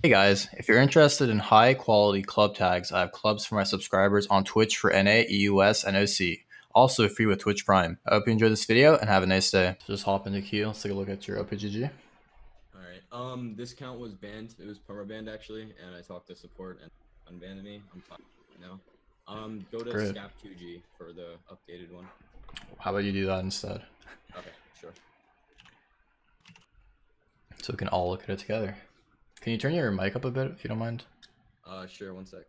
Hey guys, if you're interested in high quality club tags, I have clubs for my subscribers on Twitch for NA, EUS, and OC. Also free with Twitch Prime. I hope you enjoyed this video and have a nice day. Just hop into queue. Let's take a look at your OPGG. All right. This count was banned. It was perma-banned actually, and I talked to support and unbanned me. I'm fine now. Go to Great. Scap2G for the updated one. How about you do that instead? Okay, sure. So we can all look at it together. Can you turn your mic up a bit if you don't mind? Sure. One sec.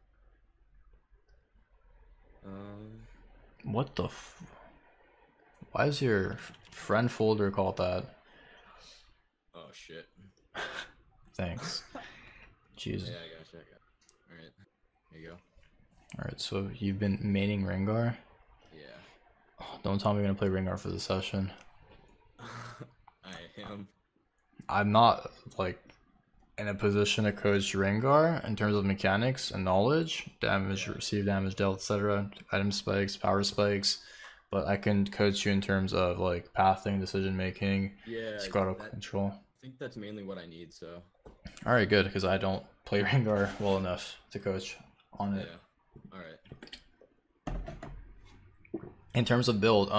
What the Why is your friend folder called that? Oh shit. Thanks. Jeez. Yeah, I gotcha. All right. Here you go. Alright, so you've been maining Rengar? Yeah. Oh, don't tell me you're gonna play Rengar for the session. I am. I'm not like in a position to coach Rengar in terms of mechanics and knowledge, damage, received damage dealt, etc., item spikes, power spikes, but I can coach you in terms of like pathing, decision making, Yeah. scrotal control. I think that's mainly what I need. So. All right, good, because I don't play Rengar well enough to coach on it. Yeah. All right. In terms of build,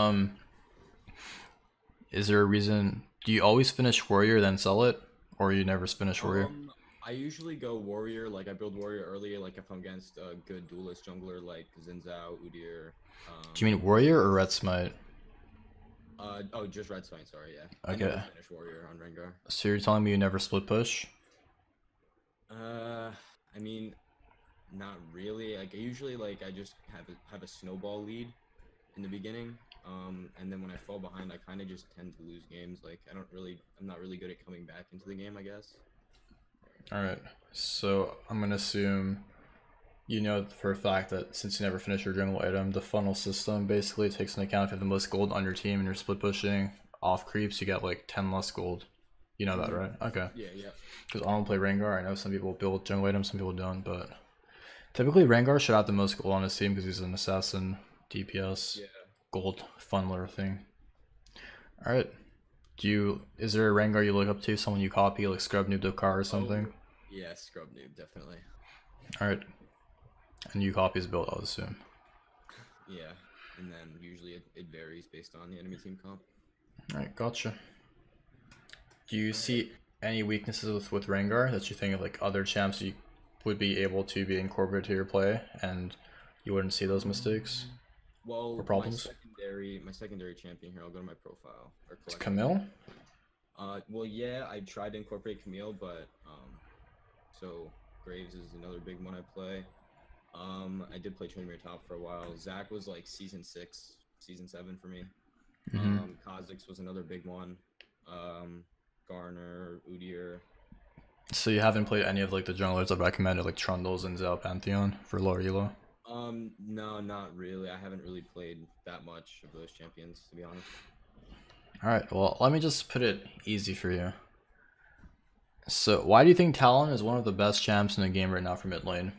is there a reason? Do you always finish warrior then sell it, or you never finish warrior? I usually go warrior. Like I build warrior early. Like if I'm against a good duelist jungler like Zinzao, Udyr. Do you mean warrior or red smite? Oh, just red spine. Sorry, yeah. Okay. I never finish warrior on Rengar. So you're telling me you never split push? I mean, not really. Like I usually I just have a snowball lead in the beginning. And then when I fall behind, I kind of just tend to lose games. Like I'm not really good at coming back into the game, I guess. All right. So I'm gonna assume you know for a fact that since you never finish your jungle item, the funnel system basically takes into account if you have the most gold on your team and you're split pushing off creeps, you get like 10 less gold. You know that, right? Okay. Yeah, yeah. Because I don't play Rengar. I know some people build jungle items, some people don't, but typically Rengar should have the most gold on his team because he's an assassin, DPS, Yeah. gold funneler thing. All right. Is there a Rengar you look up to? Someone you copy, like Scrub Noob Dokar or something? Oh, yeah, scrub noob, definitely. All right. And you copy his build, I'll assume. Yeah, and then usually it varies based on the enemy team comp. All right, gotcha. Do you see any weaknesses with Rengar that you think of like other champs you would be able to be incorporated to your play and you wouldn't see those mistakes Well, or problems? my secondary champion here. I'll go to my profile or It's collection. Camille? Well, yeah, I tried to incorporate Camille, but so Graves is another big one I play. I did play Trinity top for a while. Zach was like season 6, season 7 for me. Kha'Zix was another big one. Garner, Udyr. So you haven't played any of like the junglers I've recommended, like Trundles and Zao Pantheon for lower elo? No, not really. I haven't really played that much of those champions, to be honest. Alright, well, let me just put it easy for you. So, why do you think Talon is one of the best champs in the game right now for mid lane?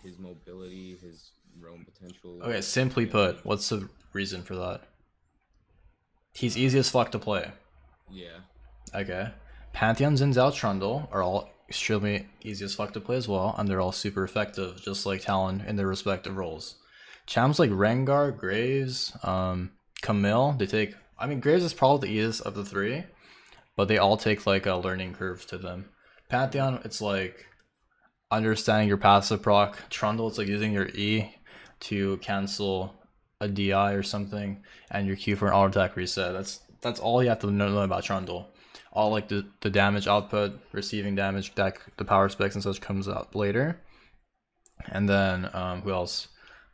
His mobility, his roam potential. Okay, simply put, what's the reason for that? He's easy as fuck to play. Yeah. Okay. Pantheon, Xin Zhao, Trundle are all extremely easy as fuck to play as well, and they're all super effective, just like Talon in their respective roles. Champs like Rengar, Graves, Camille, they take... I mean, Graves is probably the easiest of the three, but they all take like a learning curve to them. Pantheon, it's like understanding your passive proc. Trundle, it's like using your E to cancel a DI or something, and your Q for an auto attack reset. That's all you have to know about Trundle. All like the damage output, receiving damage, deck, the power specs and such comes out later. And then who else?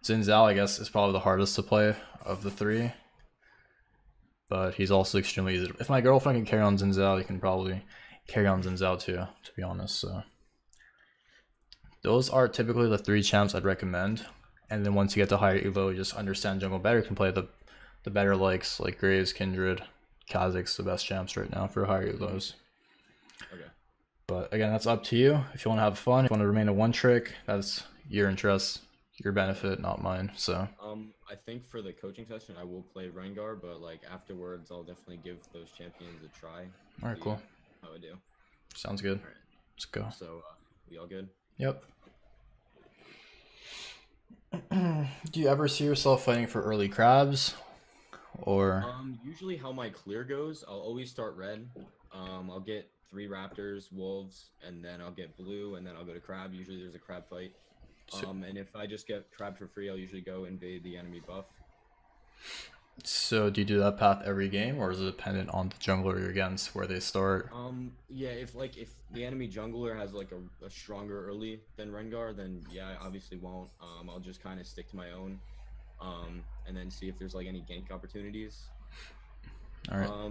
Xin Zhao, I guess, is probably the hardest to play of the three, but he's also extremely easy. If my girlfriend can carry on Xin Zhao, you can probably carry on Xin Zhao too, to be honest. So those are typically the 3 champs I'd recommend. And then once you get to higher elo, you just understand jungle better, you can play the better likes like Graves, Kindred, Kha'Zix, the best champs right now for higher elos. Okay. But again, that's up to you. If you want to have fun, if you want to remain a one trick, that's your interest, your benefit, not mine. So I think for the coaching session, I will play Rengar, but like afterwards, I'll definitely give those champions a try. all right, cool. Oh, I do. Sounds good. All right. Let's go. So, we all good? Yep. Do you ever see yourself fighting for early crabs? Or Usually how my clear goes, I'll always start red. I'll get 3 raptors, wolves, and then I'll get blue, and then I'll go to crab. Usually there's a crab fight. And if I just get crab for free, I'll usually go invade the enemy buff. so do you do that path every game, or is it dependent on the jungler you're against where they start? Yeah, if the enemy jungler has like a stronger early than Rengar, then yeah, I obviously won't. I'll just kind of stick to my own. And then see if there's like any gank opportunities. All right.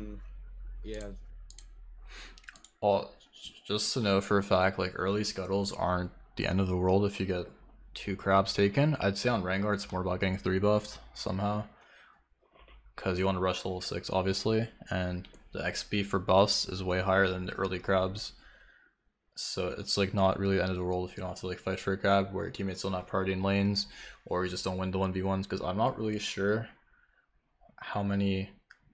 Yeah. Well, just to know for a fact, like early scuttles aren't the end of the world if you get 2 crabs taken. I'd say on Rengar it's more about getting 3 buffed somehow, because you want to rush level 6 obviously, and the XP for buffs is way higher than the early crabs. So it's like not really the end of the world if you don't have to like fight for a crab where your teammates still not partying lanes, or you just don't win the 1v1s, because I'm not really sure how many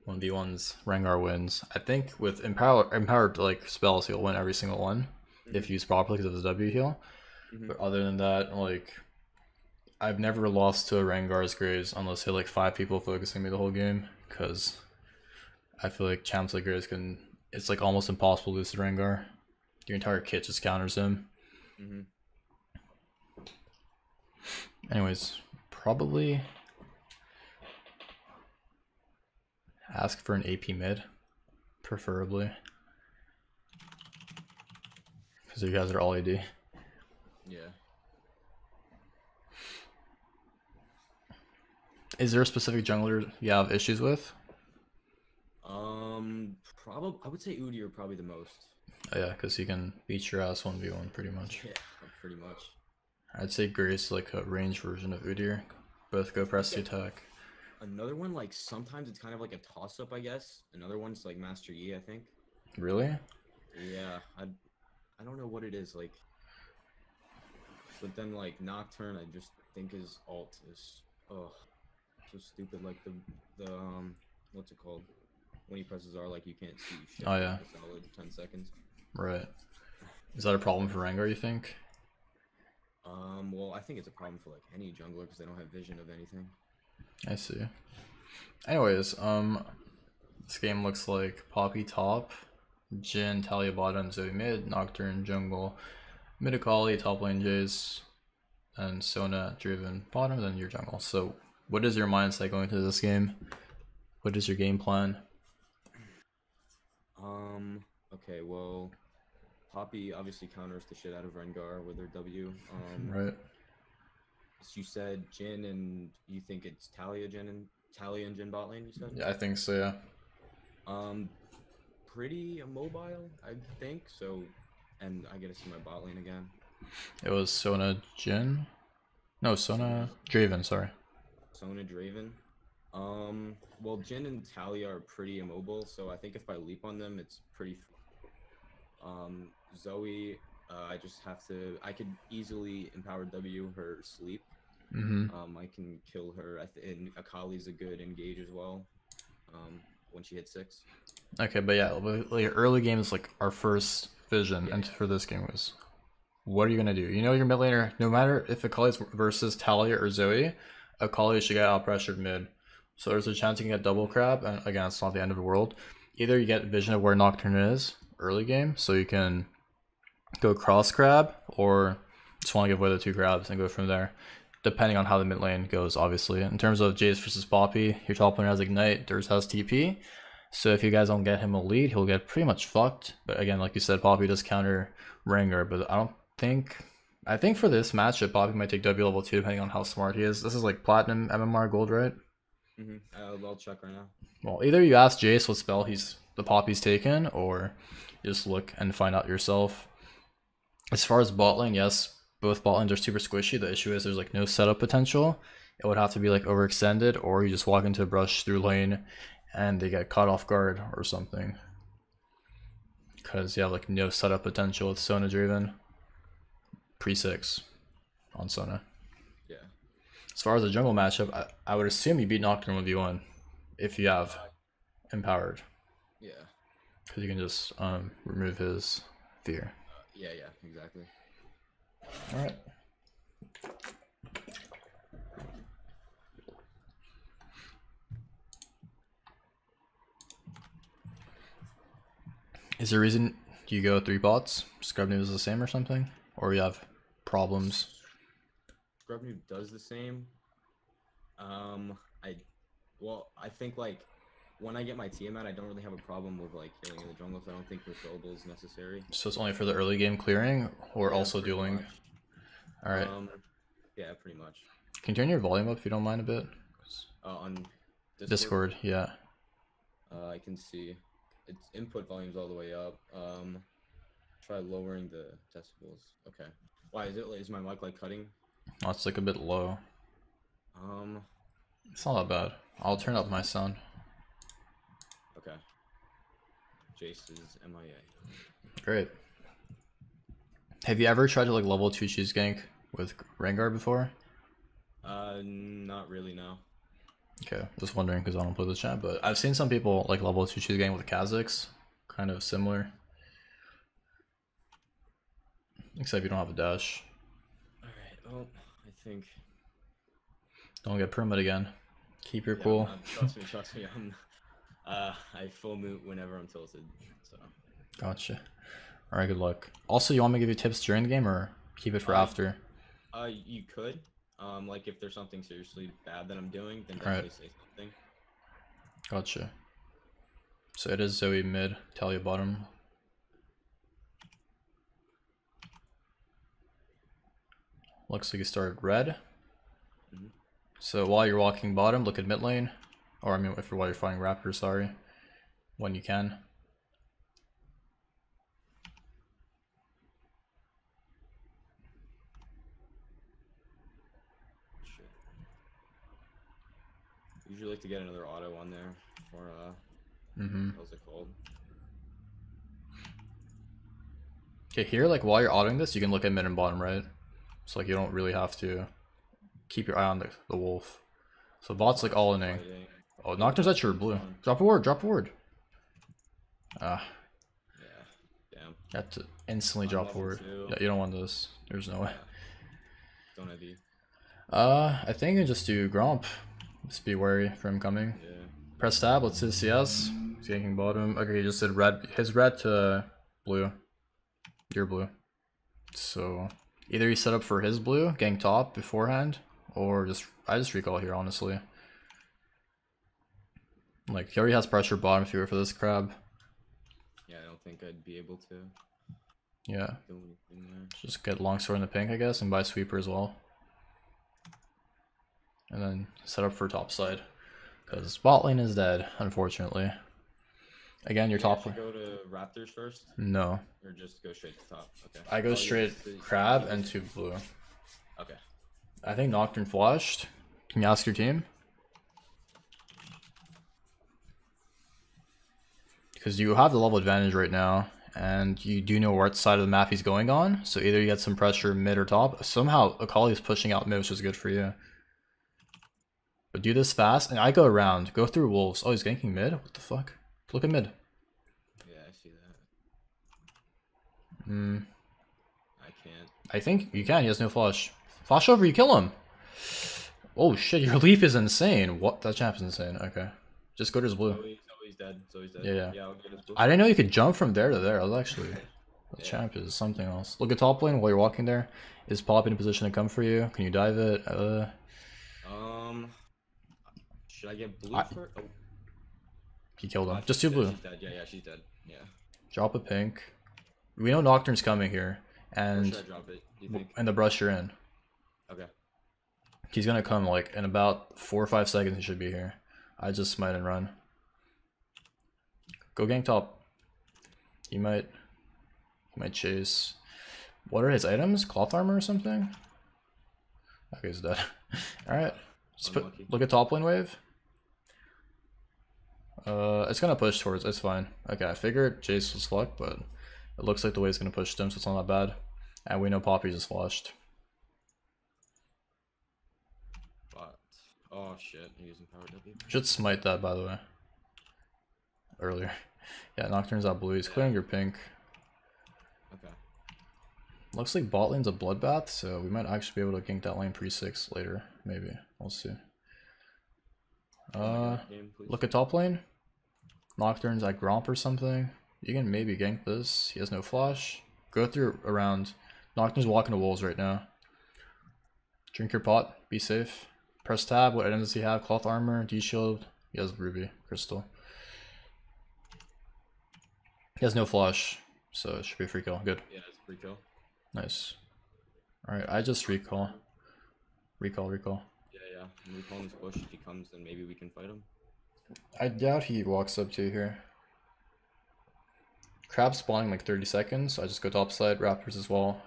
1v1s Rengar wins. I think with empowered like spells he'll win every single one if used properly because of his W heal. But other than that, like I've never lost to a Rengar's Graves unless hit like 5 people focusing me the whole game, because I feel like champs like Graves can, it's like almost impossible to lose to Rengar. Your entire kit just counters him. Anyways, probably ask for an AP mid, preferably, because you guys are all AD. Yeah. Is there a specific jungler you have issues with? Probably I would say Udyr probably the most. Oh, yeah, because he can beat your ass 1v1 pretty much. Yeah, pretty much. I'd say Grace like a range version of Udyr. Both go press the attack. Another one, like sometimes it's kind of like a toss up, I guess. Another one's like Master Yi, I think. Really? Yeah, I don't know what it is like. But then like Nocturne, I just think his alt is so stupid. Like the what's it called? When he presses R, like you can't see shit. Oh yeah. For a solid 10 seconds. Right. Is that a problem for Rengar, you think? Well, I think it's a problem for like any jungler because they don't have vision of anything. I see. Anyways, this game looks like Poppy top, Jhin, Talia bottom, Zoe mid, Nocturne jungle, mid Akali, top lane Jace, and Sona driven bottom, then your jungle. So, what is your mindset going into this game? What is your game plan? Okay, well, Poppy obviously counters the shit out of Rengar with her W. Right. So you said Jhin, and you think it's Talia and Jhin bot lane, you said? Yeah, I think so, yeah. Pretty immobile, I think, so, and I get to see my bot lane again. It was Sona Jhin? No, Sona Draven, sorry. Sona Draven. Well, Jhin and Talia are pretty immobile, so I think if I leap on them, it's pretty. Zoe, I just have to. I could easily empower W her sleep. I can kill her. And Akali's a good engage as well. When she hits 6. Okay, but yeah, like early game is like our first vision, and for this game was, what are you gonna do? You know, your mid laner, no matter if Akali's versus Talia or Zoe, Akali should get out pressured mid. So there's a chance you can get double crab, and again, it's not the end of the world. Either you get vision of where Nocturne is early game, so you can go cross crab, or just want to give away the 2 crabs and go from there, depending on how the mid lane goes, obviously. In terms of Jace versus Poppy, your top laner has Ignite, Durs has TP. So if you guys don't get him a lead, he'll get pretty much fucked. But again, like you said, Poppy does counter Rengar, but I think for this matchup, Poppy might take W level 2 depending on how smart he is. This is like Platinum MMR Gold, right? I'll check right now. Well, either you ask Jace what spell the Poppy's taken, or you just look and find out yourself. As far as bot lane, yes, both bot lanes are super squishy. The issue is there's like no setup potential. It would have to be like overextended, or you just walk into a brush through lane and they get caught off guard or something. Because you have like no setup potential with Sona Draven. Pre-6 on Sona. Yeah. As far as the jungle matchup, I would assume you beat Nocturne 1v1 if you have empowered. Yeah. Because you can just remove his fear. Yeah, exactly. Alright. Is there a reason you go 3 bots? Scrub Noob is the same or something? Or you have problems? Scrub Noob does the same. I think like when I get my team out, I don't really have a problem with like healing in the jungle, so I don't think refillable is necessary. So it's only for the early game clearing, or Yeah, also pretty dueling? much. Alright. Yeah, pretty much. Can you turn your volume up if you don't mind a bit? On Discord, yeah. I can see its input volume's all the way up. Try lowering the decibels. Okay. Why is it? Is my mic like cutting? Oh, it's like a bit low. It's not that bad. I'll turn up my sound. Okay. Jace is MIA. Great. Have you ever tried to like level 2 cheese gank with Rengar before? Not really, no. Okay, just wondering because I don't play the chat, but I've seen some people like level 2 cheese gank with Kazakhs. Kind of similar. Except you don't have a dash. Alright, well, I think... Don't get permit again. Keep your Yeah, cool. trust me, I full mute whenever I'm tilted, so... Gotcha. Alright, good luck. Also, you want me to give you tips during the game or keep it for after? You could. Like if there's something seriously bad that I'm doing, then definitely say something. Gotcha. So it is Zoe mid, Talia bottom. Looks like you started red. So while you're walking bottom, look at mid lane. Or I mean, while you're fighting Raptor, sorry. When you can. Shit. Usually like to get another auto on there for how's it called? Okay, here, like while you're autoing this, you can look at mid and bottom, right? So like you don't really have to keep your eye on the wolf. So bot's like all inning. Oh, Nocturne's at your blue. Drop a ward, drop a ward. Ah. Yeah, damn. You have to instantly drop a ward. Yeah, you don't want this. There's no way. Don't I be? I think you just do Gromp. Just be wary for him coming. Yeah. Press tab, let's hit CS. He's ganking bottom. Okay, he just did red. His red to blue. Your blue. So either he set up for his blue, gank top beforehand, or I just recall here, honestly. Like, he already has pressure bottom if you were for this crab. Yeah, I don't think I'd be able to. Yeah. Just get longsword in the pink, I guess, and buy sweeper as well. And then set up for top side. Because bot lane is dead, unfortunately. Again, your top lane. Go to Raptors first? No. Or just go straight to top? Okay. I go straight crab and to blue. Okay. I think Nocturne flashed. Can you ask your team? Because you have the level advantage right now, and you do know what side of the map he's going on. So either you get some pressure mid or top. Somehow Akali is pushing out mid, which is good for you. But do this fast, and I go around. Go through wolves. Oh, he's ganking mid? What the fuck? Look at mid. Yeah, I see that. Hmm. I can't. I think you can. He has no flash. Flash over, you kill him. Oh shit, your leap is insane. What? That champ is insane. Okay. Just go to his blue. Zoe's dead. Zoe's dead. Yeah. I'll get his blue. I didn't know you could jump from there to there. I was actually... The champ is something else. Look at top lane while you're walking there. Is Pop in a position to come for you? Can you dive it? Should I get blue for? Oh. He killed him. Just 2 blue. She's dead. Yeah, she's dead. Yeah. Drop a pink. We know Nocturne's coming here. And... Where should I drop it, do you think? And the brush you're in. Okay. He's gonna come like in about 4 or 5 seconds. He should be here. I just smite and run. Go gank top. He might chase. What are his items? Cloth armor or something? Okay, he's dead. Alright. Just look at top lane wave. It's gonna push towards, it's fine. Okay, I figured Jace was fucked, but it looks like the wave's gonna push them, so it's not that bad. And we know Poppy just flashed. But, oh shit, I'm using power W. Should smite that, by the way. Earlier. Yeah, Nocturne's out blue. He's clearing your pink. Okay. Looks like bot lane's a bloodbath, so we might actually be able to gank that lane pre-6 later. Maybe. We'll see. Look at top lane. Nocturne's at Gromp or something. You can maybe gank this. He has no flash. Go through around. Nocturne's walking to wolves right now. Drink your pot. Be safe. Press tab. What items does he have? Cloth armor, D-shield. He has ruby, crystal. He has no flash, so it should be a free kill. Good. Yeah, it's a free kill. Nice. Alright, I just recall. Recall. Yeah. I'm recalling this bush. If he comes, then maybe we can fight him. I doubt he walks up to here. Crab spawning like 30 seconds, so I just go top side, Raptors as well.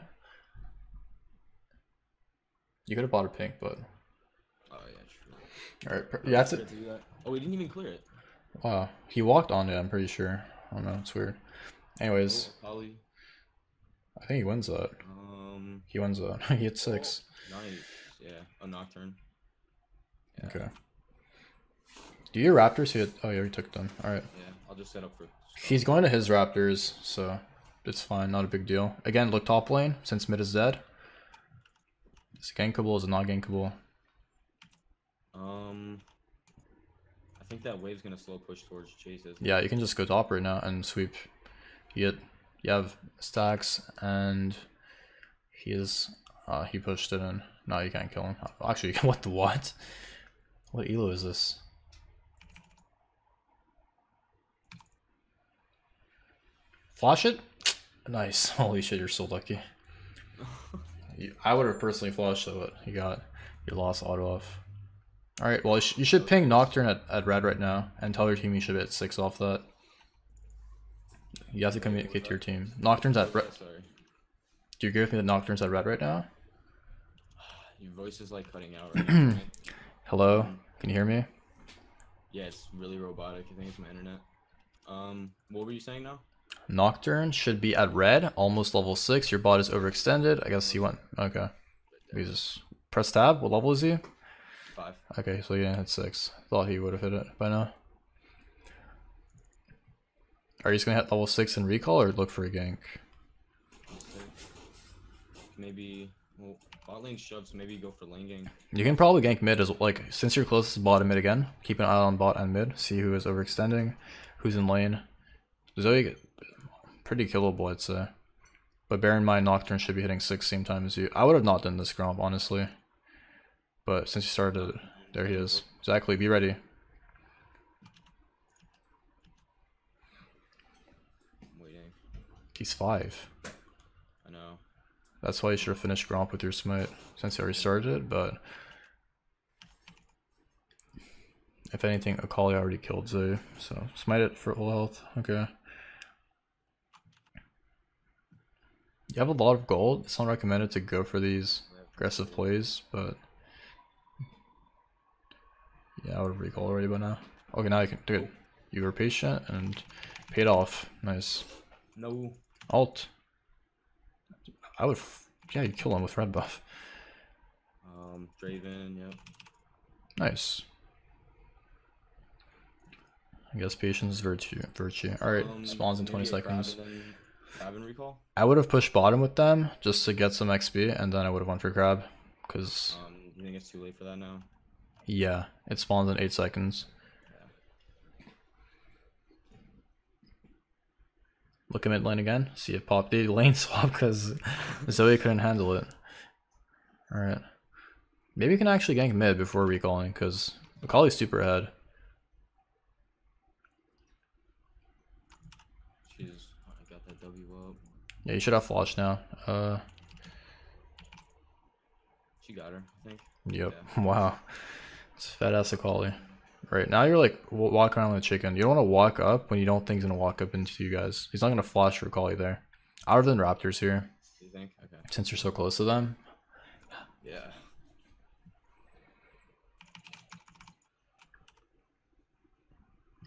You could have bought a pink, but... Oh, yeah, true. Alright, yeah, that's it. Oh, we didn't even clear it. Wow, he walked on it, I'm pretty sure. I don't know, it's weird. Anyways, Holly. I think he wins that. He wins that. He hit 6. Oh, nice. Yeah, a Nocturne. Yeah. Okay. Do your Raptors hit? Oh, yeah, we took them. Alright. Yeah, I'll just set up for... He's going to his Raptors, so it's fine, not a big deal. Again, look top lane, since mid is dead. Is it gankable? Is it not gankable? I think that wave's gonna slow push towards chases. Yeah, you can just go top right now and sweep. You have stacks, and he pushed it in. No, you can't kill him. Actually, what? What elo is this? Flash it? Nice. Holy shit, you're so lucky. I would have personally flashed it, but you lost auto off. Alright, well, you should ping Nocturne at red right now, and tell your team you should hit 6 off that. You have to communicate to your team. Nocturne's at red. Sorry. Do you agree with me that Nocturne's at red right now? Your voice is like cutting out right now. Hello? Can you hear me? Yeah, it's really robotic. I think it's my internet. What were you saying now? Nocturne should be at red, almost level 6. Your bot is overextended. I guess he went. Okay. We just press tab. What level is he? 5. Okay, so yeah, hit 6. Thought he would have hit it by now. Are you just gonna hit level 6 and recall, or look for a gank? Maybe. Well, bot lane shoves. Maybe go for lane gank. You can probably gank mid as like, since you're closest to bot and mid again. Keep an eye on bot and mid. See who is overextending, who's in lane. Zoe, pretty killable, I'd say. But bear in mind, Nocturne should be hitting 6 same time as you. I would have not done this Gromp, honestly. But since you started, there he is. Exactly, be ready. I'm waiting. He's 5. I know. That's why you should have finished Gromp with your smite, since you already started it, but... If anything, Akali already killed Zoe, so smite it for full health. Okay. You have a lot of gold. It's not recommended to go for these aggressive plays, but... Yeah, I would have recalled already by now. Okay, now you can do it. You were patient and paid off. Nice. No. Alt. I would... Yeah, you'd kill him with red buff. Draven, yep. Nice. I guess patience is virtue. Alright, spawns in 20 seconds. Crab and recall? I would have pushed bottom with them just to get some XP, and then I would have went for crab. Because... You think it's too late for that now? Yeah, it spawns in 8 seconds. Yeah. Look at mid lane again. See if pop the lane swap because Zoe couldn't handle it. Alright. Maybe we can actually gank mid before recalling because Akali's super ahead. Jesus, I got that W up. Yeah, you should have flash now. She got her, I think. Yep. Yeah. Wow. It's fat ass Akali. Right, now you're like walking around like a chicken. You don't want to walk up when you don't think he's going to walk up into you guys. He's not going to flash for Akali there. Other than Raptors here. You think? Okay. Since you're so close to them. Yeah.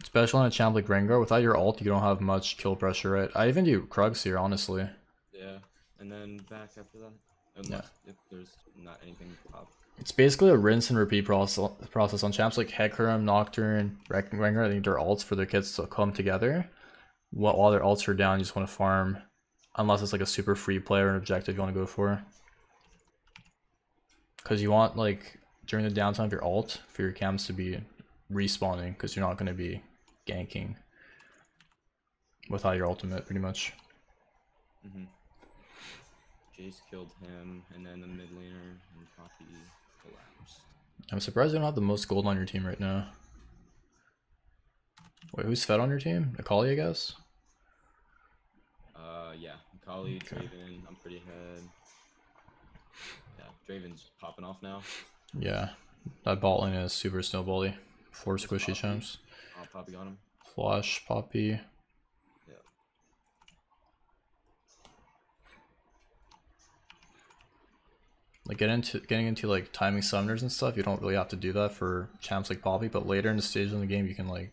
Especially on a champ like Rengar, without your ult, you don't have much kill pressure, right? I even do Krugs here, honestly. Yeah, and then back after that. Unless if there's not anything pop. It's basically a rinse and repeat process on champs like Hecarim, Nocturne, Rengar. I think they're ults for their kits to come together. while their ults are down, you just want to farm. Unless it's like a super free player or an objective you want to go for. Because you want, like, during the downtime of your ult, for your cams to be respawning, because you're not going to be ganking without your ultimate, pretty much. Jace killed him, and then the mid laner and Poppy collapsed. I'm surprised you don't have the most gold on your team right now. Wait, who's fed on your team? Akali, I guess? Yeah. Akali, Draven, I'm pretty ahead. Yeah, Draven's popping off now. Yeah. That bot lane is super snowbally. 4 squishy champs. Oh, Poppy got him. Flash, Poppy. Yeah. Like getting into like timing summoners and stuff, you don't really have to do that for champs like Poppy, but later in the stage in the game you can, like,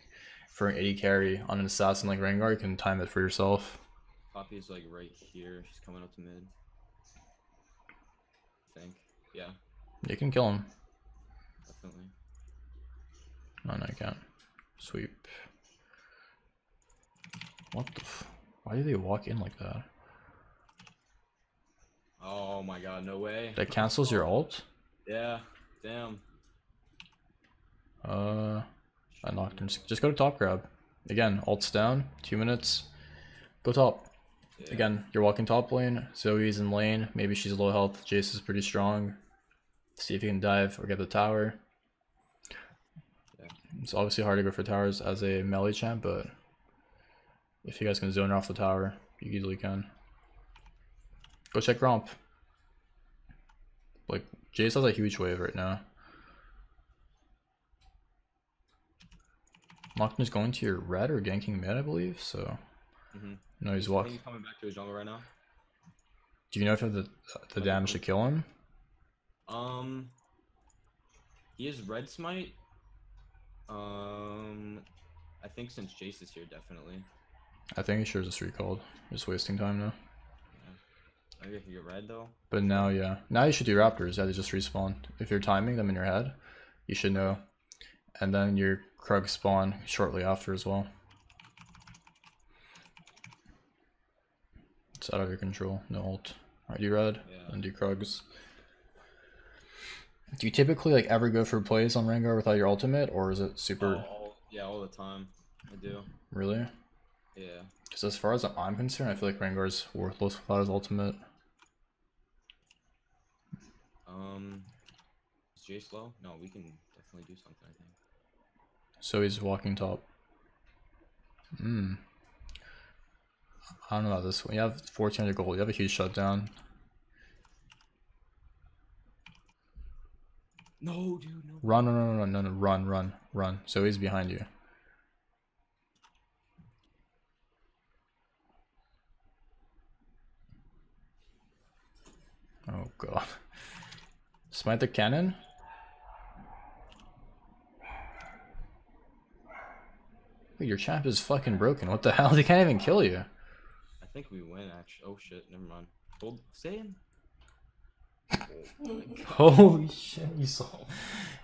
for an 80 carry on an assassin like Rengar, you can time it for yourself. Poppy's like right here. She's coming up to mid. I think. Yeah. You can kill him. Definitely. No, you can't. Sweep. What the why do they walk in like that? Oh my god, no way. That cancels your ult? Yeah, damn. I knocked him. Just go to top grab. Again, ult's down, 2 minutes. Go top. Yeah. Again, you're walking top lane. Zoe's in lane. Maybe she's low health. Jace is pretty strong. See if you can dive or get the tower. Yeah. It's obviously hard to go for towers as a melee champ, but if you guys can zone off the tower, you easily can. Go check romp. Like, Jace has a huge wave right now. Nocturne is going to your red or ganking mid, I believe, so... No, he's walking. He's coming back to his jungle right now. Do you know if you have the damage to kill him? He has red smite. I think since Jace is here, definitely. I think he sure just recalled. Just wasting time now. Yeah. Maybe I can get red though. But now, yeah. Now you should do raptors. Yeah, they just respawn. If you're timing them in your head, you should know. And then your Krug spawn shortly after as well. It's out of your control. No ult. Alright, do red, and do Krugs. Do you typically like ever go for plays on Rengar without your ultimate, or is it super? Yeah, all the time. I do. Really? Yeah. Because as far as I'm concerned, I feel like Rengar's worthless without his ultimate. Is Jay slow? No, we can definitely do something, I think. So he's walking top. I don't know about this one. You have 1400 gold. You have a huge shutdown. No, dude, no. Run. So he's behind you. Oh god. Smite the cannon? Wait, your champ is fucking broken. What the hell? They can't even kill you. I think we win, actually. Oh shit, never mind. Hold, stay in. Oh, holy shit, you saw.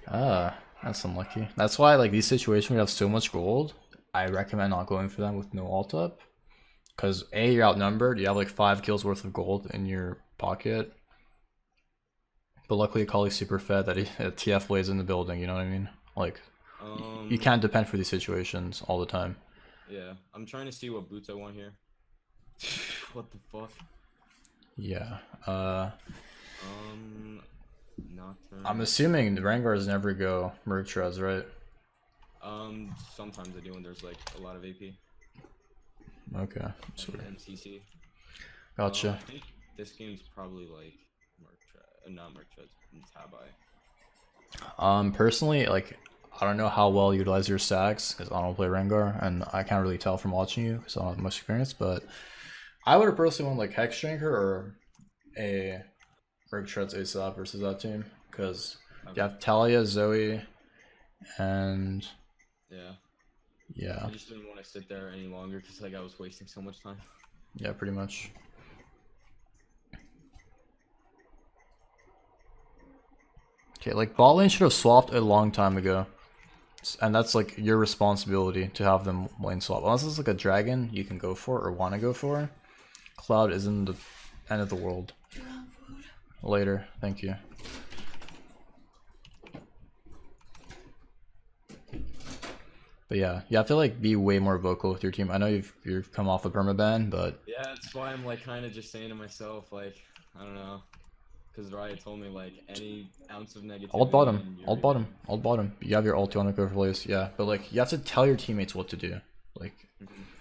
That's unlucky. That's why, like, these situations where you have so much gold, I recommend not going for them with no ult up. Because A, you're outnumbered, you have like 5 kills worth of gold in your pocket. But luckily Akali's super fed that TF plays in the building, you know what I mean? Like, you can't depend for these situations all the time. Yeah, I'm trying to see what boots I want here. What the fuck? Yeah, Nocturne. I'm assuming the Rengars never go Merc Treads, right? Sometimes I do when there's like a lot of AP. Okay, sweet. And MCC. Gotcha. I think this game's probably like not Merc Treads, Tabi. Personally, like, I don't know how well you utilize your stacks because I don't play Rengar, and I can't really tell from watching you because I don't have much experience. But I would have personally won like Hex Drinker or a Merc Treads ASAP versus that team because you have Talia, Zoe, and yeah. I just didn't want to sit there any longer because like I was wasting so much time. Yeah, pretty much. Okay, like bot lane should have swapped a long time ago. And that's like your responsibility to have them lane swap. Unless it's like a dragon you can go for or want to go for. Cloud isn't the end of the world. Later, thank you. But yeah, you have to like be way more vocal with your team. I know you've come off a permaban, but Yeah, that's why I'm like kind of just saying to myself, like, I don't know, because Riot told me like any ounce of alt negativity bottom, and you're alt bottom, alt bottom. You have your ult, you want to go for place, yeah. But like you have to tell your teammates what to do. Like,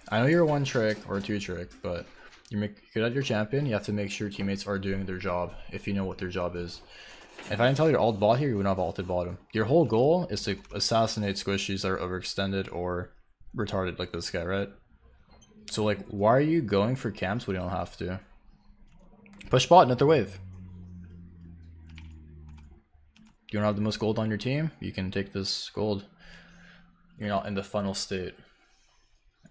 I know you're one trick or two trick, but you're good at your champion. You have to make sure teammates are doing their job if you know what their job is. If I didn't tell you alt bot here, you would not have alted bottom. Your whole goal is to assassinate squishies that are overextended or retarded like this guy, right? So like, why are you going for camps when you don't have to? Push bot, another wave. You don't have the most gold on your team? You can take this gold. You're not in the funnel state.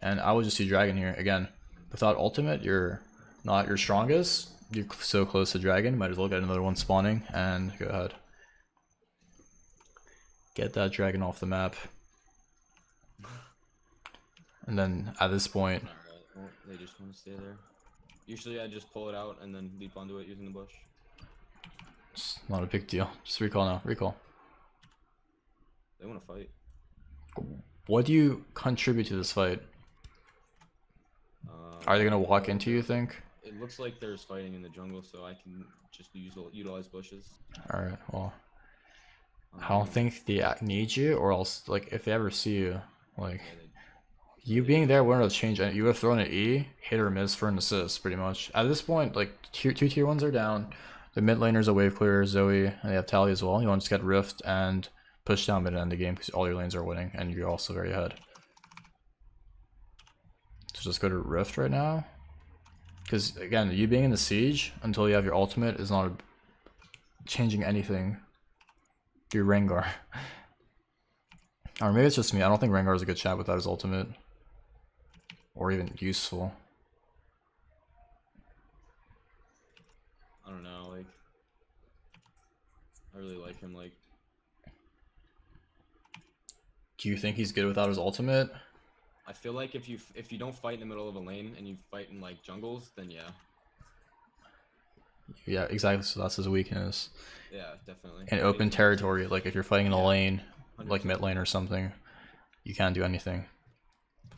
And I would just see dragon here. Again, without ultimate, you're not your strongest. You're so close to dragon, might as well get another one spawning and go ahead. Get that dragon off the map. And then at this point... Alright, well, they just want to stay there. Usually I just pull it out and then leap onto it using the bush. It's not a big deal. Just recall now. Recall. They want to fight. What do you contribute to this fight? Are they going to walk into you, think? It looks like there's fighting in the jungle, so I can just utilize bushes. Alright, well... I don't think they need you, or else, like, if they ever see you, like... You being there wouldn't have changed anything. You would have thrown an E, hit or miss for an assist, pretty much. At this point, like, two tier 1s are down. The mid laner's a wave clearer, Zoe, and they have Tally as well. You want to just get Rift and push down mid and end the game, because all your lanes are winning, and you're also very ahead. So just go to Rift right now. Because, again, you being in the siege until you have your ultimate is not changing anything. You're Rengar. Or maybe it's just me. I don't think Rengar is a good chat without his ultimate. Or even useful. I don't know, like... I really like him, like... Do you think he's good without his ultimate? I feel like if you don't fight in the middle of a lane and you fight in like jungles, then yeah. Yeah, exactly. So that's his weakness. Yeah, definitely. In open territory, like if you're fighting in a lane, like mid lane or something, you can't do anything.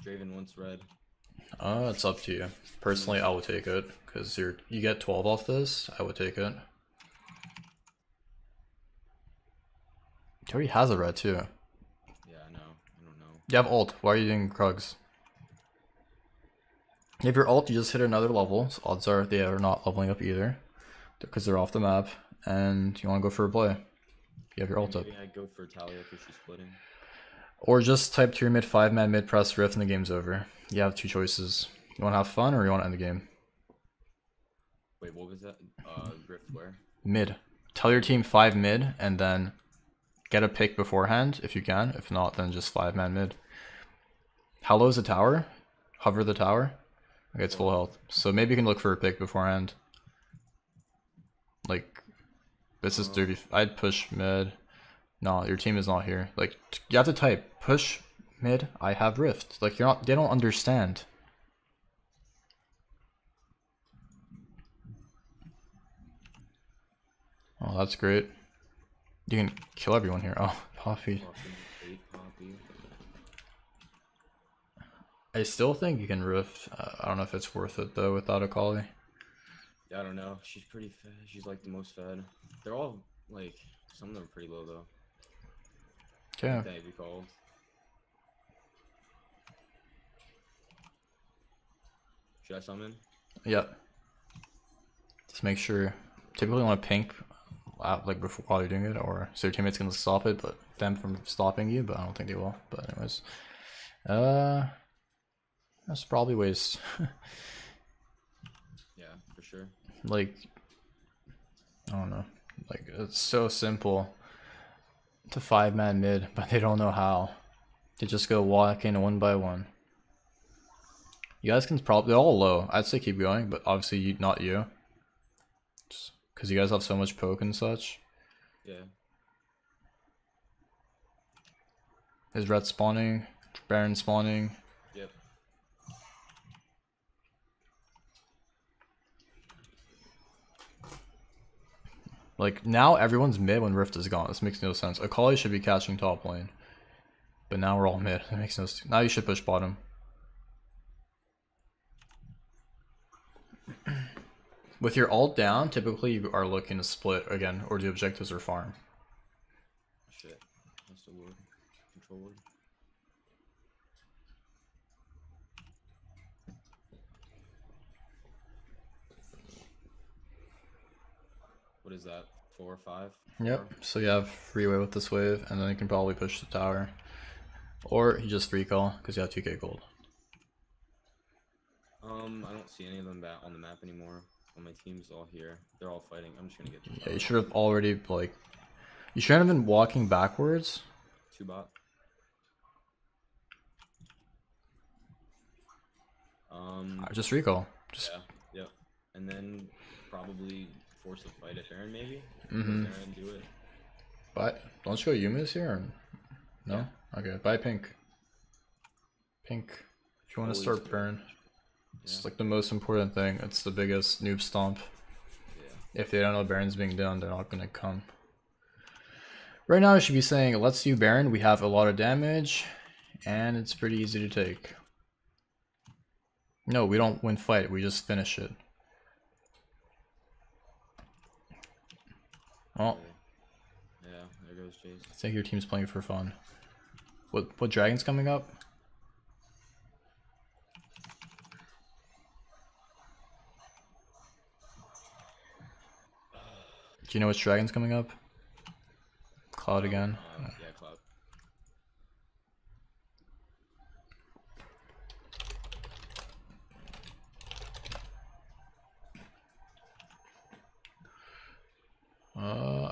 Draven wants red. It's up to you. Personally, I would take it because you get 12 off this. I would take it. He already has a red too. Yeah, I know. I don't know. You have ult. Why are you doing Krugs? If you're ult, you just hit another level. So odds are they are not leveling up either because they're off the map, and you want to go for a play. You have your ult up. Maybe I'd go for Talia because she's splitting. Or just type to your mid 5-man mid press Rift and the game's over. You have two choices. You want to have fun or you want to end the game? Wait, what was that? Rift where? Mid. Tell your team 5 mid and then get a pick beforehand if you can. If not, then just 5-man mid. How low is the tower? Hover the tower. Okay, it's full health. So maybe you can look for a pick beforehand. Like, this is dirty. I'd push mid. No, your team is not here. Like, you have to type push mid. I have Rift. Like, you're not. They don't understand. Oh, that's great. You can kill everyone here. Oh, Poppy. I still think you can Rift. I don't know if it's worth it though without a Kali. Yeah, I don't know. She's pretty fed. She's like the most fed. They're all like, some of them are pretty low though. Okay. That'd be called. Should I summon? Yep. Just make sure. Typically, you want to pink out like before while you're doing it, or so your teammates can stop it, but them from stopping you. But I don't think they will. But anyways, that's probably waste. Yeah, for sure. Like, I don't know. Like, it's so simple to 5-man mid, but they don't know how. They just go walking one by one. You guys can probably, they're all low. I'd say keep going, but obviously you, not you. Just because you guys have so much poke and such. Yeah. Is red spawning? Baron spawning? Yep. Like, now everyone's mid when Rift is gone. This makes no sense. Akali should be catching top lane. But now we're all mid. It makes no sense. Now you should push bottom. With your ult down, typically you are looking to split again, or do objectives or farm. Shit. That's the word. Control word. What is that? 4 or 5? Yep. So you have freeway with this wave, and then you can probably push the tower. Or you just recall, because you have 2k gold. I don't see any of them back on the map anymore. Well, my team's all here. They're all fighting. I'm just gonna get the Yeah, tower. you should have already, like... You shouldn't have been walking backwards. 2 bot. Just recall. Just... Yeah, yep. And then probably force a fight at Baron, maybe? Mm-hmm. Baron, do it. But don't you go Yumi's here? Or... No? Yeah. Okay, buy pink. Pink. If you want to Always start do. burn. It's Yeah. like the most important thing. It's the biggest noob stomp. Yeah. If they don't know Baron's being done, they're not gonna come. Right now I should be saying, let's do Baron. We have a lot of damage, and it's pretty easy to take. No, we don't win fight, we just finish it. Oh, Yeah, there goes Chase. I think your team's playing for fun. What dragon's coming up? Do you know which dragon's coming up? Cloud again? Yeah, Cloud.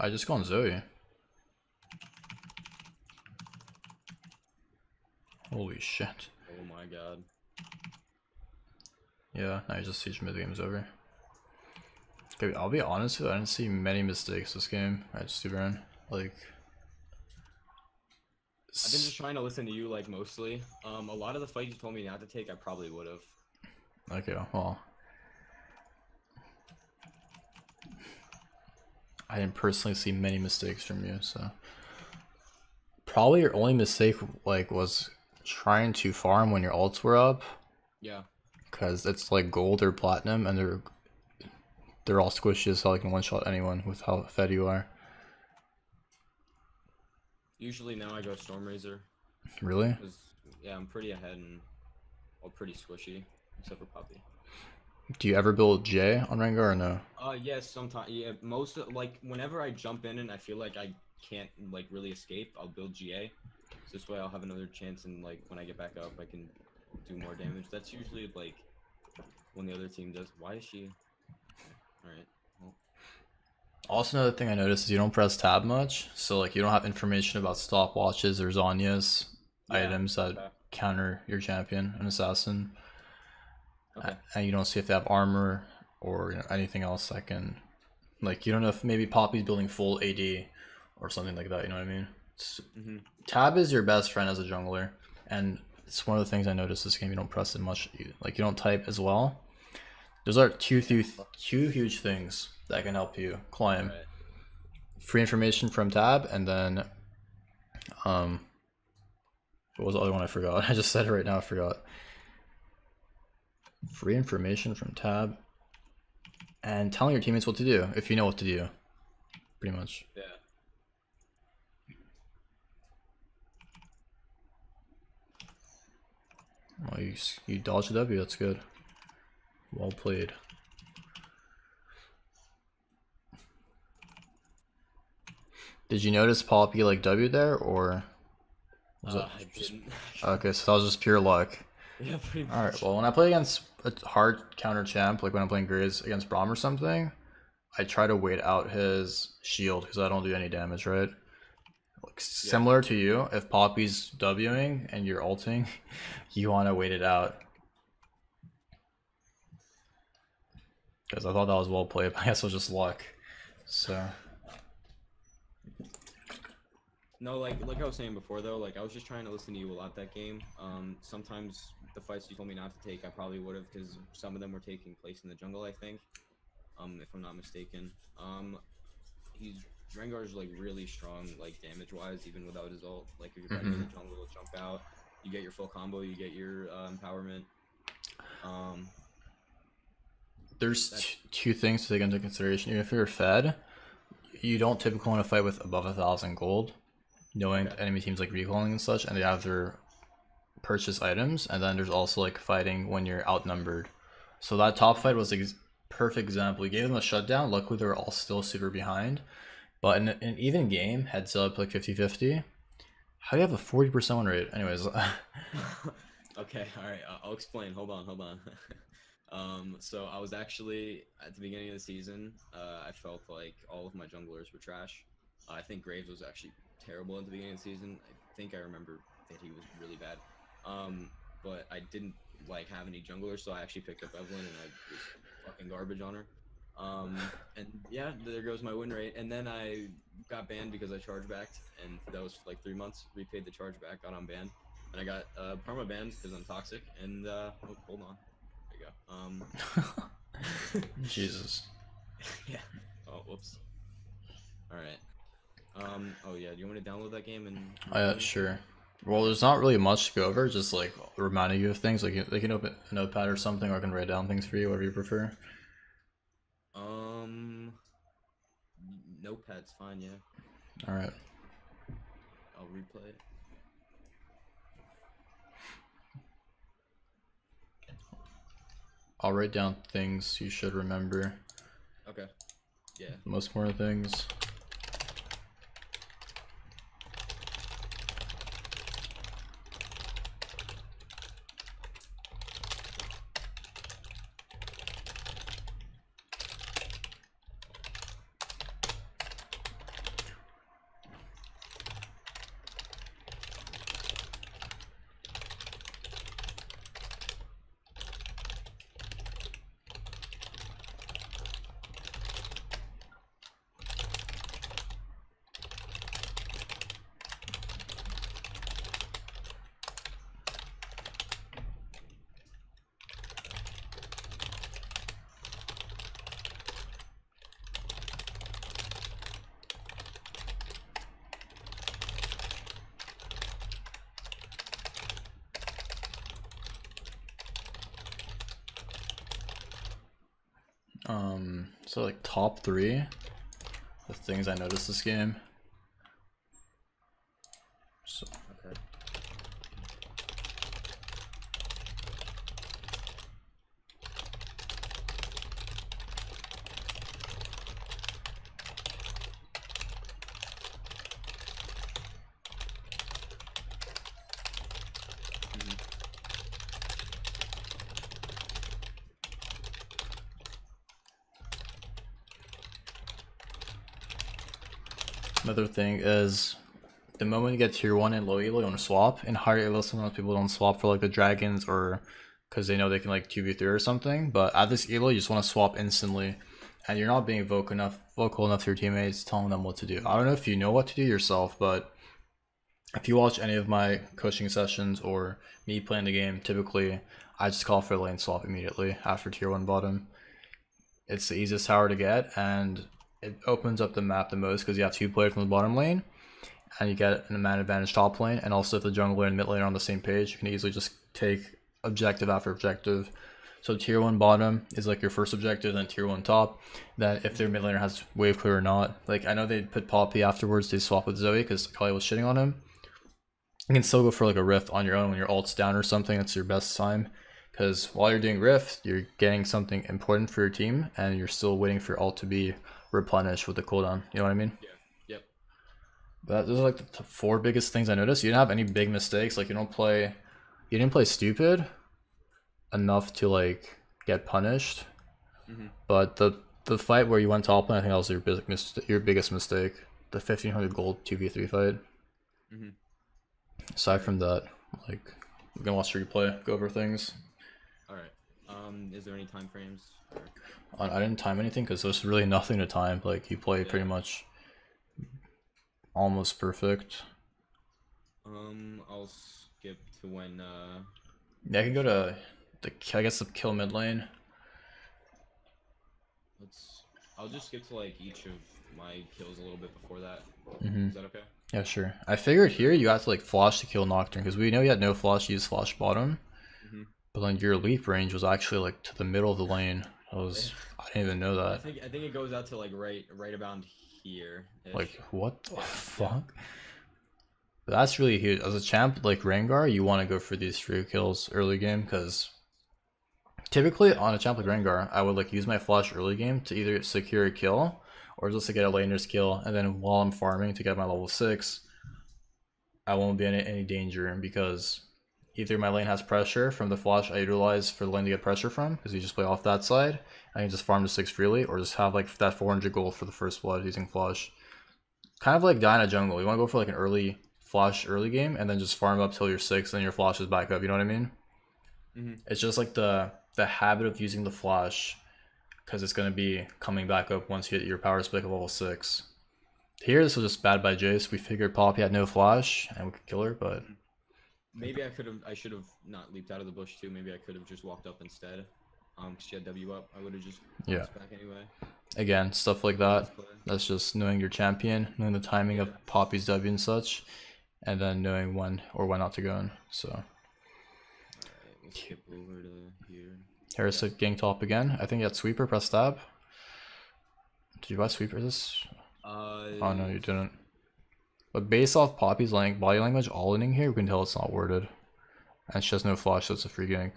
I just go on Zoe. Holy shit. Oh my god. Yeah, now you just siege mid game's over. Okay, I'll be honest with you, I didn't see many mistakes this game. I just do Baron. Like... I've been just trying to listen to you, like, mostly. A lot of the fights you told me not to take, I probably would have. Okay, well... I didn't personally see many mistakes from you, so... Probably your only mistake, like, was trying to farm when your ults were up. Yeah. Because it's like gold or platinum, and they're all squishy as hell. You can one-shot anyone with how fed you are. Usually now I go Storm Razor. Really? Yeah, I'm pretty ahead and all pretty squishy, except for Poppy. Do you ever build J on Rengar or no? Yes, sometimes. Yeah, like whenever I jump in and I feel like I can't like really escape, I'll build GA. So this way I'll have another chance, and like when I get back up, I can do more damage. That's usually like when the other team does. Why is she? All right. Well, Also, another thing I noticed is you don't press tab much, so like you don't have information about stopwatches or Zhonya's items that counter your champion, an assassin. okay. And you don't see if they have armor or anything else that can, like, you don't know if maybe Poppy's building full AD or something like that. You know what I mean? Tab is your best friend as a jungler, and it's one of the things I noticed this game. You don't press it much. You don't type as well. Those are two huge things that can help you climb. Right. Free information from tab, and then what was the other one I forgot? I just said it right now, I forgot. Free information from tab, and telling your teammates what to do if you know what to do, pretty much. Yeah. Oh, you dodged a W, that's good. Well played. Did you notice Poppy like W there, or was it? I didn't. Okay, so that was just pure luck. Yeah, pretty much. Alright, well, when I play against a hard counter champ, like when I'm playing Graves against Braum or something, I try to wait out his shield because I don't do any damage, right? Like, similar to you, if Poppy's Wing and you're ulting, you want to wait it out. Because I thought that was well played, but I guess it was just luck. So... No, like I was saying before though, like I was just trying to listen to you a lot that game. Sometimes the fights you told me not to take, I probably would have because some of them were taking place in the jungle, I think. If I'm not mistaken. He's Rengar's like really strong, like damage wise, even without his ult. Like if you're fighting in Hmm. the jungle, jump out, you get your full combo, you get your empowerment. Um, There's that two things to take into consideration. Even if you're fed, you don't typically want to fight with above 1,000 gold, knowing okay. enemy teams like recalling and such, and they have their purchase items. And then there's also like fighting when you're outnumbered. So that top fight was a perfect example. We gave them a shutdown. Luckily, they were all still super behind. But in an even game, heads up, like 50-50. How do you have a 40% win rate? Anyways, Okay, all right. I'll explain. Hold on. So I was actually at the beginning of the season. I felt like all of my junglers were trash. I think Graves was actually terrible at the beginning of the season. I think I remember that he was really bad. Um, but I didn't like have any junglers, so I actually picked up Evelyn, and I was fucking garbage on her. And yeah, there goes my win rate. And then I got banned because I charge backed, and that was like 3 months. Repaid the charge back, got on ban, and I got perma banned because I'm toxic. And oh, hold on, there you go. Jesus. Yeah. Oh, whoops. All right. Oh yeah. Do you want to download that game and remind me? Sure. Well, there's not really much to go over, just like reminding you of things. Like they can open a notepad or something, or I can write down things for you, whatever you prefer. Um, Notepad's fine. Yeah, All right. I'll replay it. I'll write down things you should remember. Okay. Yeah. Most important things. So like top three the things I noticed this game. So Okay. Mhm. another thing is the moment you get tier 1 and low elo, you want to swap. In higher elo, sometimes people don't swap for like the dragons or because they know they can like 2v3 or something. But at this elo, you just want to swap instantly. And you're not being vocal enough to your teammates, telling them what to do. I don't know if you know what to do yourself, but if you watch any of my coaching sessions or me playing the game, typically I just call for a lane swap immediately after tier 1 bottom. It's the easiest tower to get, and it opens up the map the most because you have two players from the bottom lane, and you get an man advantage top lane, and also if the jungler and mid lane are on the same page, you can easily just take objective after objective. So tier 1 bottom is like your first objective, then tier 1 top. Then if their mid laner has wave clear or not, like I know they put Poppy afterwards, they swap with Zoe because Kali was shitting on him. You can still go for like a rift on your own when your ult's down or something. That's your best time. Because while you're doing rift, you're getting something important for your team, and you're still waiting for your ult to be replenished with the cooldown. You know what I mean? Yeah. Yep. But those are like the four biggest things I noticed. You didn't have any big mistakes. Like you didn't play stupid enough to like get punished. Mhm. But the fight where you went top lane, I think that was your biggest mistake. The 1500 gold 2v3 fight. Mhm. All Aside right. from that, like we can watch the replay, go over things. All right. Is there any time frames? Or... I didn't time anything because there's really nothing to time. Like you play Yeah. pretty much almost perfect. I'll skip to when Yeah, I can go to I guess the kill mid lane. I'll just skip to like each of my kills a little bit before that. Is that okay? Yeah, sure. I figured here you have to like flash to kill Nocturne because we know you had no flash, you used flash bottom. But then your leap range was actually like to the middle of the lane. I didn't even know that. I think it goes out to like right about here. Like what the fuck? But that's really huge. As a champ like Rengar, you want to go for these free kills early game because typically on a champ like Rengar, I would like use my flash early game to either secure a kill or just to get a laner's kill, and then while I'm farming to get my level 6, I won't be in any danger because either my lane has pressure from the flash I utilize for the lane to get pressure from, because you just play off that side, I can just farm to 6 freely, or just have like that 400 gold for the first blood using flash. Kind of like Dyna jungle, you want to go for like an early flash early game, and then just farm up till you're 6, and then your flash is back up, you know what I mean? It's just like the habit of using the flash, because it's going to be coming back up once you hit your power spike of level 6. Here, this was just bad by Jace. We figured Poppy had no flash, and we could kill her, but... Maybe I should have not leaped out of the bush too. Maybe I could have just walked up instead. Cause she had W up. I would have just back anyway. Again, stuff like that. That's just knowing your champion, knowing the timing of Poppy's W and such, and then knowing when or when not to go in. So. Alright, we'll skip over to here. Harris gang top again. I think you had sweeper. Press tab. Did you buy sweeper this? Oh no, you didn't. But based off Poppy's body language all-inning here, we can tell it's not worded. And she has no flash, so it's a free gank.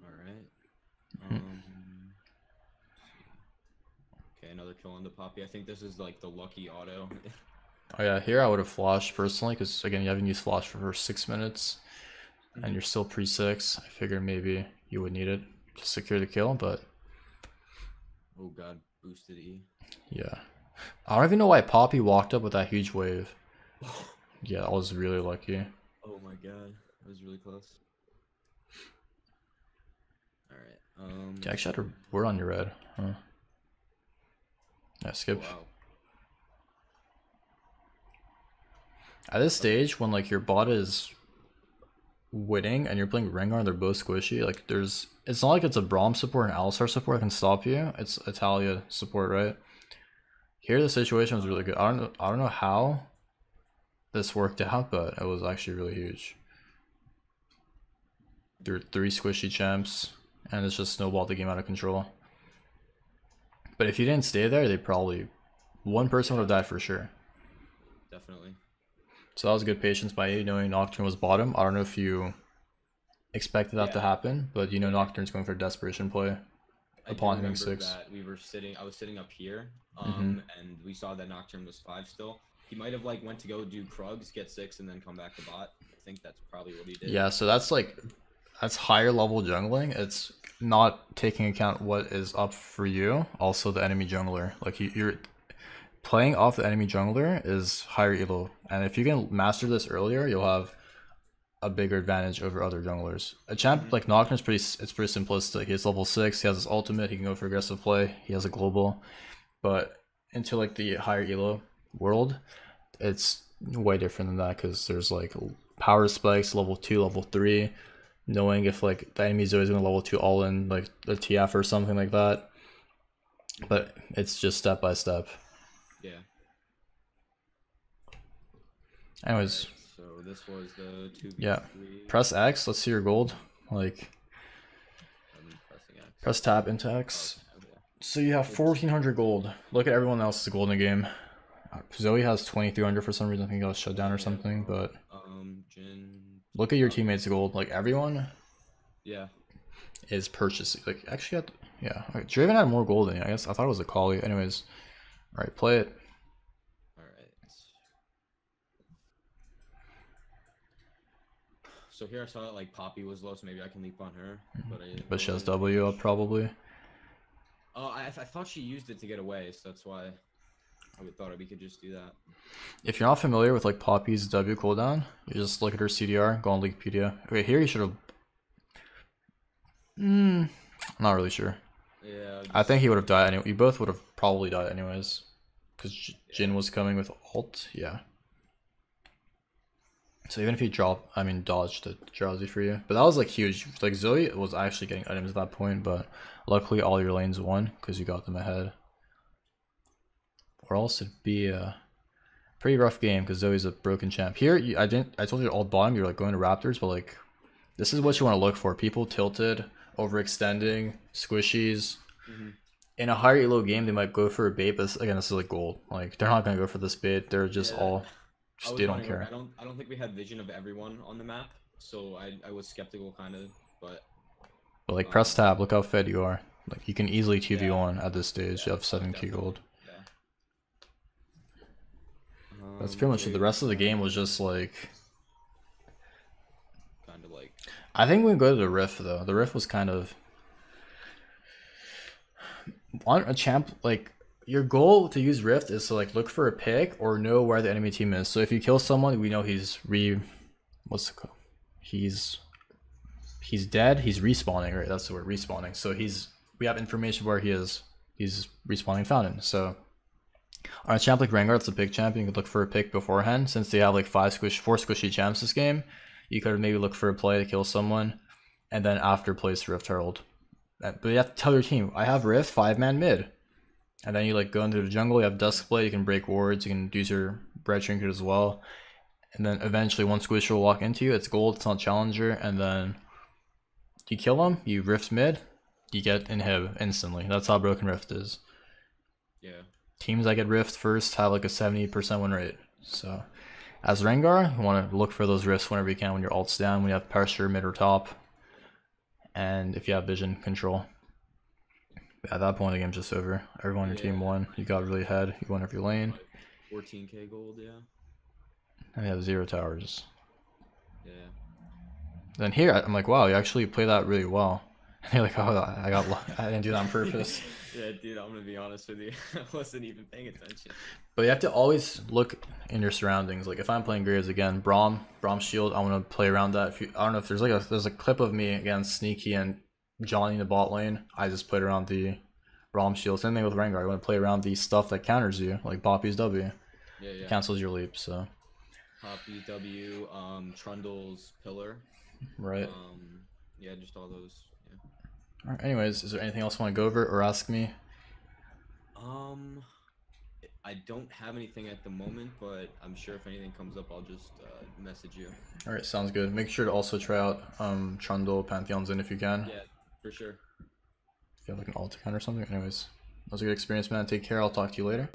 Alright. Okay, another kill on the Poppy. I think this is like the lucky auto. Oh yeah, here I would have flashed personally, because again, you haven't used flash for 6 minutes. And you're still pre-6. I figured maybe you would need it to secure the kill, but... Oh god, boosted E. Yeah. I don't even know why Poppy walked up with that huge wave. Yeah, I was really lucky. Oh my god, that was really close. Alright, You actually had a word on your red, huh? Yeah, skip. Wow. At this stage, when like your bot is winning and you're playing Rengar and they're both squishy, like it's not like it's a Braum support and Alistar support that can stop you. It's Italia support, right? Here the situation was really good. I don't know how this worked out, but it was actually really huge. There were 3 squishy champs, and it's just snowballed the game out of control. But if you didn't stay there, they probably... one person would have died for sure. Definitely. So that was good patience by you, knowing Nocturne was bottom. I don't know if you expected that to happen, but you know Nocturne's going for a desperation play upon hitting 6. That I was sitting up here, and we saw that Nocturne was 5 still. He might have like went to go do Krugs, get 6, and then come back to bot. I think that's probably what he did. Yeah, so that's higher level jungling. It's not taking account what is up for you, also the enemy jungler. Like you're playing off the enemy jungler is higher elo, and if you can master this earlier, you'll have a bigger advantage over other junglers. A champ like Nocturne's pretty simplistic. He has level 6, he has his ultimate, he can go for aggressive play, he has a global. But into like the higher elo world, it's way different than that, because there's like power spikes, level 2, level 3, knowing if like the enemy's always gonna level 2 all in like the TF or something like that. But it's just step by step. Yeah. Anyways. So this was the 2v3. Yeah. Press X, let's see your gold. Like press tab into X. Okay. So you have 1400 gold. Look at everyone else's gold in the game. Zoe has 2300 for some reason. I think he got shut down or something, but look at your teammates' gold. Like everyone is purchasing. Like actually okay. Draven had more gold than you. I guess I thought it was a Kali. Anyways. Alright, play it. Alright. So here I saw that like Poppy was low, so maybe I can leap on her. But she has W up probably. Oh, I thought she used it to get away, so that's why I thought we could just do that. If you're not familiar with like Poppy's W cooldown, you just look at her CDR, go on Wikipedia. Okay, here you should have... not really sure. Yeah, I think just he would have died anyway. We both would have probably died anyways. Because Jin was coming with ult. Yeah. So even if you dodged it, drowsy for you. But that was like huge. Like Zoe was actually getting items at that point, but luckily all your lanes won because you got them ahead. Or else it'd be a pretty rough game because Zoe's a broken champ. Here, I told you alt bottom, you're like going to Raptors, but like, this is what you want to look for. People tilted, overextending, squishies. Mm-hmm. In a higher elo game, they might go for a bait, but again, this is like gold. Like, they're not going to go for this bait. They're just Yeah, all, I they was don't running. care. I don't think we had vision of everyone on the map, so I was skeptical kind of, but But like, press tab, look how fed you are. Like, you can easily 2v1 yeah, at this stage. You have 7k definitely, gold. yeah. That's pretty much it. The Jade, rest of the game was just like, kind of like, I think we go to the Rift though. The Rift was kind of on a champ. Like, your goal to use Rift is to like look for a pick or know where the enemy team is. So if you kill someone, we know he's what's it called? He's dead. He's respawning, right? That's the word, respawning. So we have information where he is. He's respawning Fountain. So on a champ like Rengar, it's a big champion. You could look for a pick beforehand. Since they have like four squishy champs this game, you could maybe look for a play to kill someone, and then after place Rift Herald. But you have to tell your team, I have Rift, 5-man mid. And then you like go into the jungle, you have Duskblade, you can break wards, you can use your Bread Trinket as well. And then eventually one squish will walk into you, it's gold, it's not challenger, and then you kill him, you Rift mid, you get inhib instantly. That's how broken Rift is. yeah. Teams that get Rift first have like a 70% win rate. So as Rengar, you want to look for those rifts whenever you can when your ult's down, when you have pressure mid or top, and if you have vision control. At that point, the game's just over. Everyone on your team won. You got really ahead. You won every lane. Like 14k gold, yeah. And you have 0 towers. Yeah. Then here, I'm like, wow, you actually play that really well. And you're like, oh, I didn't do that on purpose. Yeah, dude, I'm gonna be honest with you. I wasn't even paying attention. But you have to always look in your surroundings. Like if I'm playing Graves again, Braum shield, I want to play around that. I don't know if there's a clip of me against Sneaky and Johnny in the bot lane. I just played around the Braum shield. Same thing with Rengar. I want to play around the stuff that counters you, like Poppy's W. Yeah, yeah. Cancels your leap, so. Poppy W, Trundle's pillar. Right. Yeah, just all those. Yeah. All right, anyways, is there anything else you want to go over or ask me? I don't have anything at the moment, but I'm sure if anything comes up, I'll just message you. All right, sounds good. Make sure to also try out Trundle, Pantheon's in if you can. Yeah, for sure. If you have like an alt account or something. Anyways, that was a good experience, man. Take care. I'll talk to you later.